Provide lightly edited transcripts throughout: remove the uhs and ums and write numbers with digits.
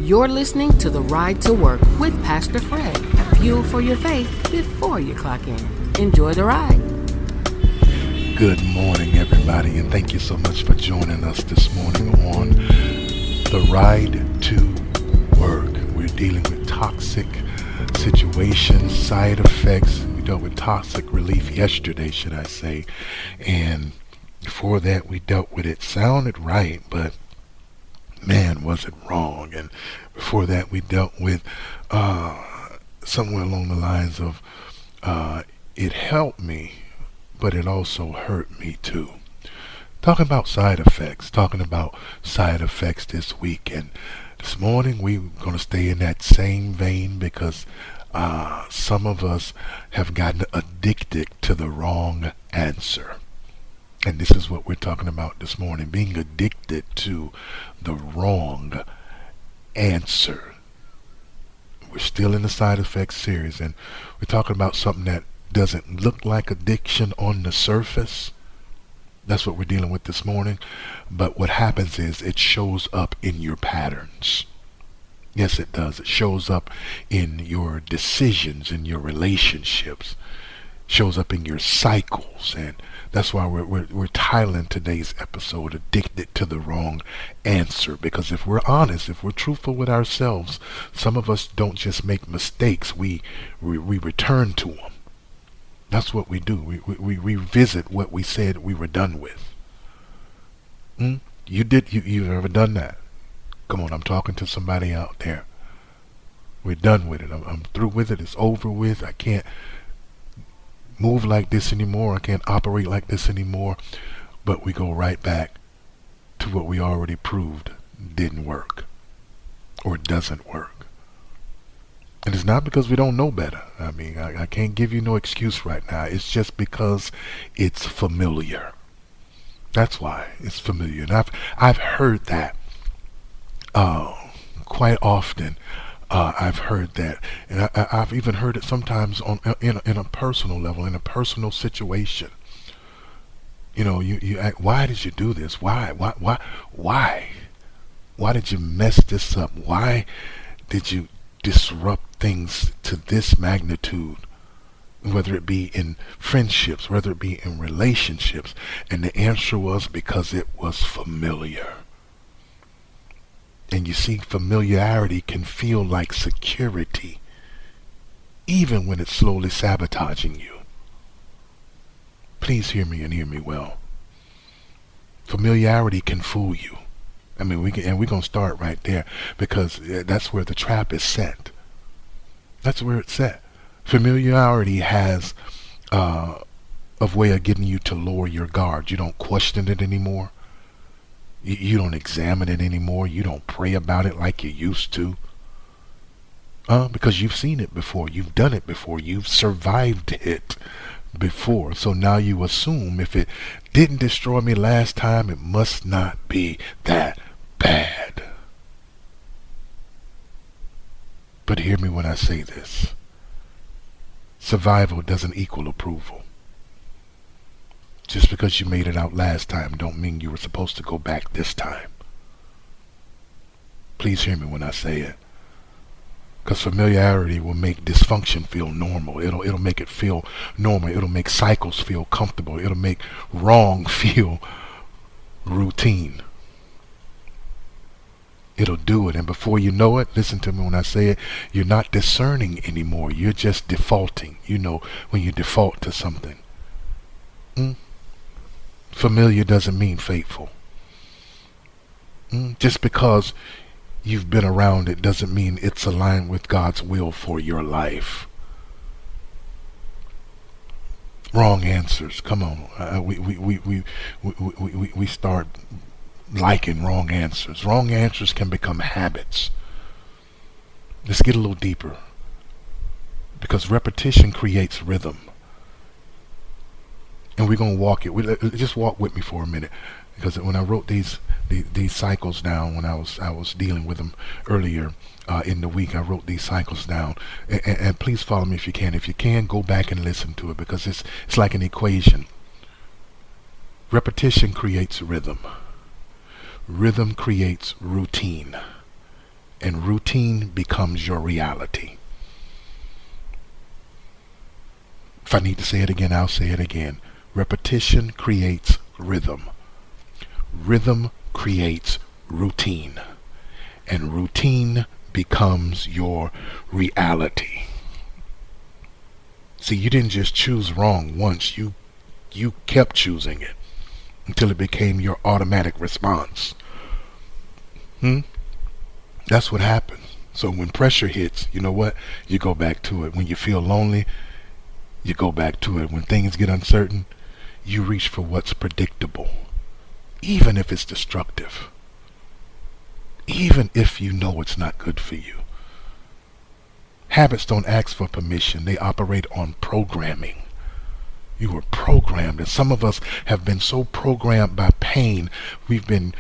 You're listening to The Ride to Work with Pastor Fred. Fuel for your faith before you clock in. Enjoy the ride. Good morning, everybody, and thank you so much for joining us this morning on The Ride to Work. We're dealing with toxic situations, side effects. We dealt with toxic relief yesterday, should I say, and before that we dealt with it sounded right, but man, was it wrong. And before that we dealt with somewhere along the lines of it helped me, but it also hurt me too. Talking about side effects this week. And this morning we're going to stay in that same vein because some of us have gotten addicted to the wrong answer. And this is what we're talking about this morning, being addicted to the wrong answer. We're still in the side effects series, and we're talking about something that doesn't look like addiction on the surface. That's what we're dealing with this morning. But what happens is it shows up in your patterns. Yes, it does. It shows up in your decisions, in your relationships, shows up in your cycles. And that's why we're titling today's episode Addicted to the Wrong Answer. Because if we're honest, if we're truthful with ourselves, some of us don't just make mistakes, we return to them. That's what we do. We revisit what we said we were done with. You've ever done that? Come on, I'm talking to somebody out there. We're done with it. I'm through with it. It's over with. I can't move like this anymore. I can't operate like this anymore. But we go right back to what we already proved didn't work or doesn't work. And it's not because we don't know better. I mean, I can't give you no excuse right now. It's just because it's familiar. That's why it's familiar. And I've heard that quite often. I've heard that, and I've even heard it sometimes in a personal level, in a personal situation. You know, you ask, why did you do this? Why did you mess this up? Why did you disrupt things to this magnitude? Whether it be in friendships, whether it be in relationships, and the answer was because it was familiar. And you see, familiarity can feel like security, even when it's slowly sabotaging you. Please hear me and hear me well. Familiarity can fool you. I mean, we're going to start right there because that's where the trap is set. That's where it's set. Familiarity has a way of getting you to lower your guard. You don't question it anymore. You don't examine it anymore. You don't pray about it like you used to. Because you've seen it before. You've done it before. You've survived it before. So now you assume if it didn't destroy me last time, it must not be that bad. But hear me when I say this. Survival doesn't equal approval. Just because you made it out last time don't mean you were supposed to go back this time. Please hear me when I say it. Because familiarity will make dysfunction feel normal. It'll make it feel normal. It'll make cycles feel comfortable. It'll make wrong feel routine. It'll do it. And before you know it, listen to me when I say it, you're not discerning anymore. You're just defaulting. You know when you default to something. Familiar doesn't mean faithful. Just because you've been around it doesn't mean it's aligned with God's will for your life. Wrong answers. Come on. We start liking wrong answers. Wrong answers can become habits. Let's get a little deeper. Because repetition creates rhythm. And we're going to walk it. Just walk with me for a minute. Because when I wrote these cycles down, when I was dealing with them earlier in the week, I wrote these cycles down. And please follow me if you can. If you can, go back and listen to it, because it's like an equation. Repetition creates rhythm. Rhythm creates routine. and routine becomes your reality. If I need to say it again, I'll say it again. Repetition creates rhythm. Rhythm creates routine. And routine becomes your reality. See, you didn't just choose wrong once. You kept choosing it until it became your automatic response. That's what happens. So when pressure hits, you know what? You go back to it. When you feel lonely, you go back to it. When things get uncertain, you reach for what's predictable, even if it's destructive, even if you know it's not good for you. Habits don't ask for permission. They operate on programming. You were programmed, and some of us have been so programmed by pain. We've been,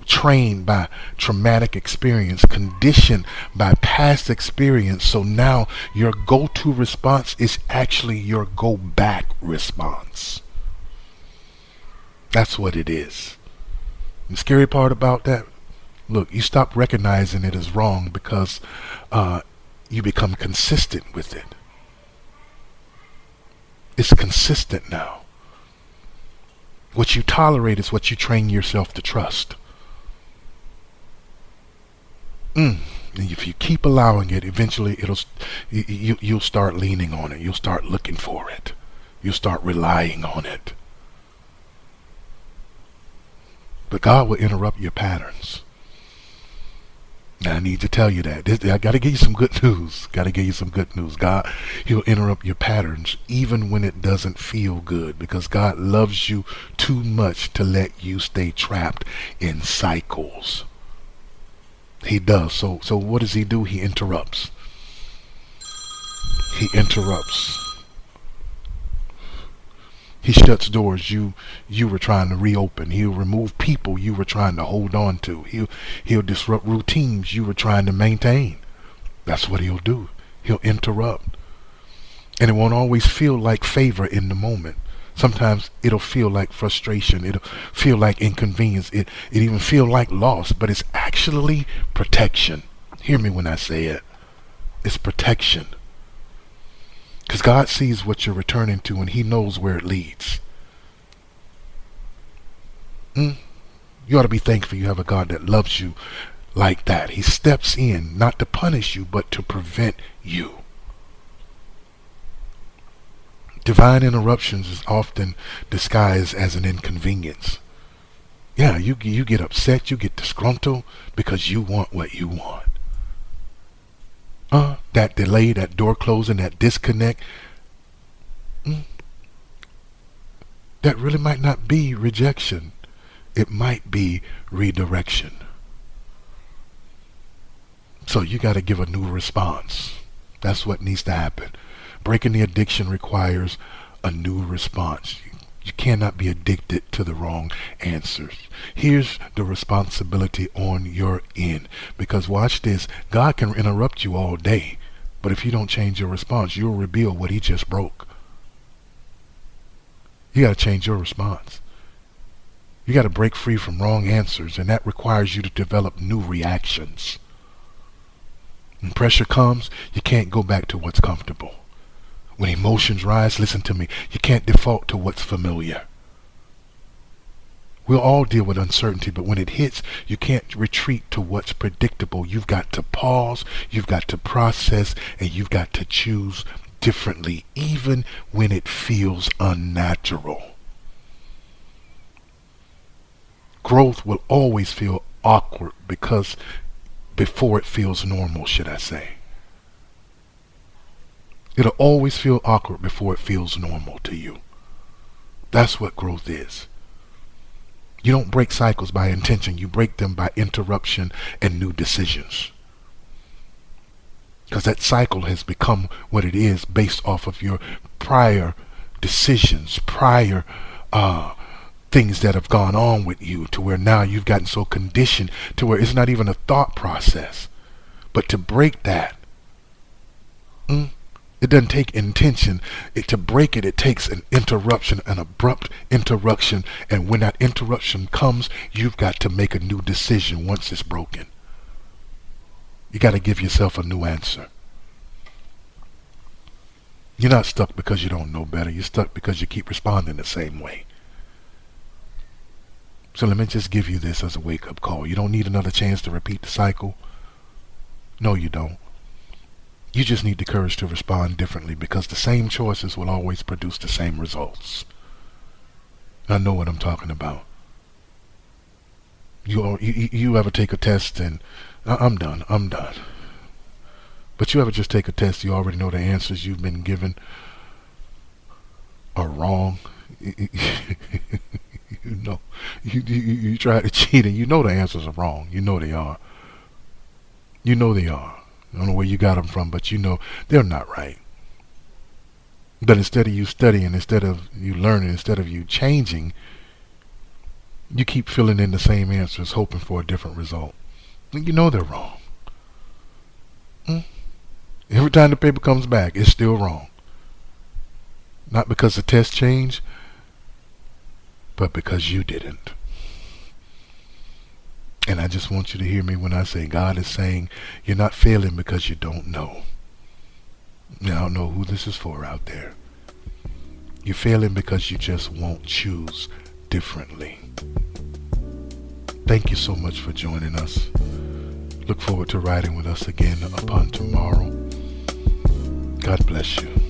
trained by traumatic experience, conditioned by past experience. So now your go-to response is actually your go-back response. That's what it is. The scary part about that, look, you stop recognizing it as wrong because you become consistent with it. It's consistent now. What you tolerate is what you train yourself to trust. And if you keep allowing it, eventually you'll start leaning on it. You'll start looking for it. You'll start relying on it. But God will interrupt your patterns. Now, I need to tell you that. I got to give you some good news. God, He'll interrupt your patterns even when it doesn't feel good, because God loves you too much to let you stay trapped in cycles. He does. So what does He do? He interrupts. He interrupts. He shuts doors you were trying to reopen. He'll remove people you were trying to hold on to. He'll disrupt routines you were trying to maintain. That's what He'll do. He'll interrupt. And it won't always feel like favor in the moment. Sometimes it'll feel like frustration. It'll feel like inconvenience. It even feel like loss, but it's actually protection. Hear me when I say it. It's protection. Because God sees what you're returning to, and He knows where it leads. You ought to be thankful you have a God that loves you like that. He steps in, not to punish you, but to prevent you. Divine interruptions is often disguised as an inconvenience. Yeah, you get upset, you get disgruntled because you want what you want. That delay, that door closing, that disconnect, that really might not be rejection. It might be redirection. So you got to give a new response. That's what needs to happen. Breaking the addiction requires a new response. You cannot be addicted to the wrong answers. Here's the responsibility on your end. Because watch this, God can interrupt you all day, but if you don't change your response, you'll reveal what He just broke. You got to change your response. You got to break free from wrong answers, and that requires you to develop new reactions. When pressure comes, you can't go back to what's comfortable. When emotions rise, listen to me, you can't default to what's familiar. We'll all deal with uncertainty, but when it hits, you can't retreat to what's predictable. You've got to pause, you've got to process, and you've got to choose differently, even when it feels unnatural. Growth will always feel awkward before it feels normal, should I say. It'll always feel awkward before it feels normal to you. That's what growth is. You don't break cycles by intention. You break them by interruption and new decisions. Because that cycle has become what it is based off of your prior decisions, prior things that have gone on with you, to where now you've gotten so conditioned to where it's not even a thought process. But to break that, it doesn't take intention. To break it, it takes an interruption, an abrupt interruption. And when that interruption comes, you've got to make a new decision once it's broken. You got to give yourself a new answer. You're not stuck because you don't know better. You're stuck because you keep responding the same way. So let me just give you this as a wake-up call. You don't need another chance to repeat the cycle. No, you don't. You just need the courage to respond differently, because the same choices will always produce the same results. I know what I'm talking about. You ever take a test and I'm done. But you ever just take a test, you already know the answers you've been given are wrong. You know, you try to cheat and you know the answers are wrong. You know they are. You know they are. I don't know where you got them from, but you know they're not right. But instead of you studying, instead of you learning, instead of you changing, you keep filling in the same answers, hoping for a different result. You know they're wrong. Every time the paper comes back, it's still wrong. Not because the test changed, but because you didn't. And I just want you to hear me when I say God is saying you're not failing because you don't know. Now, I don't know who this is for out there. You're failing because you just won't choose differently. Thank you so much for joining us. Look forward to riding with us again upon tomorrow. God bless you.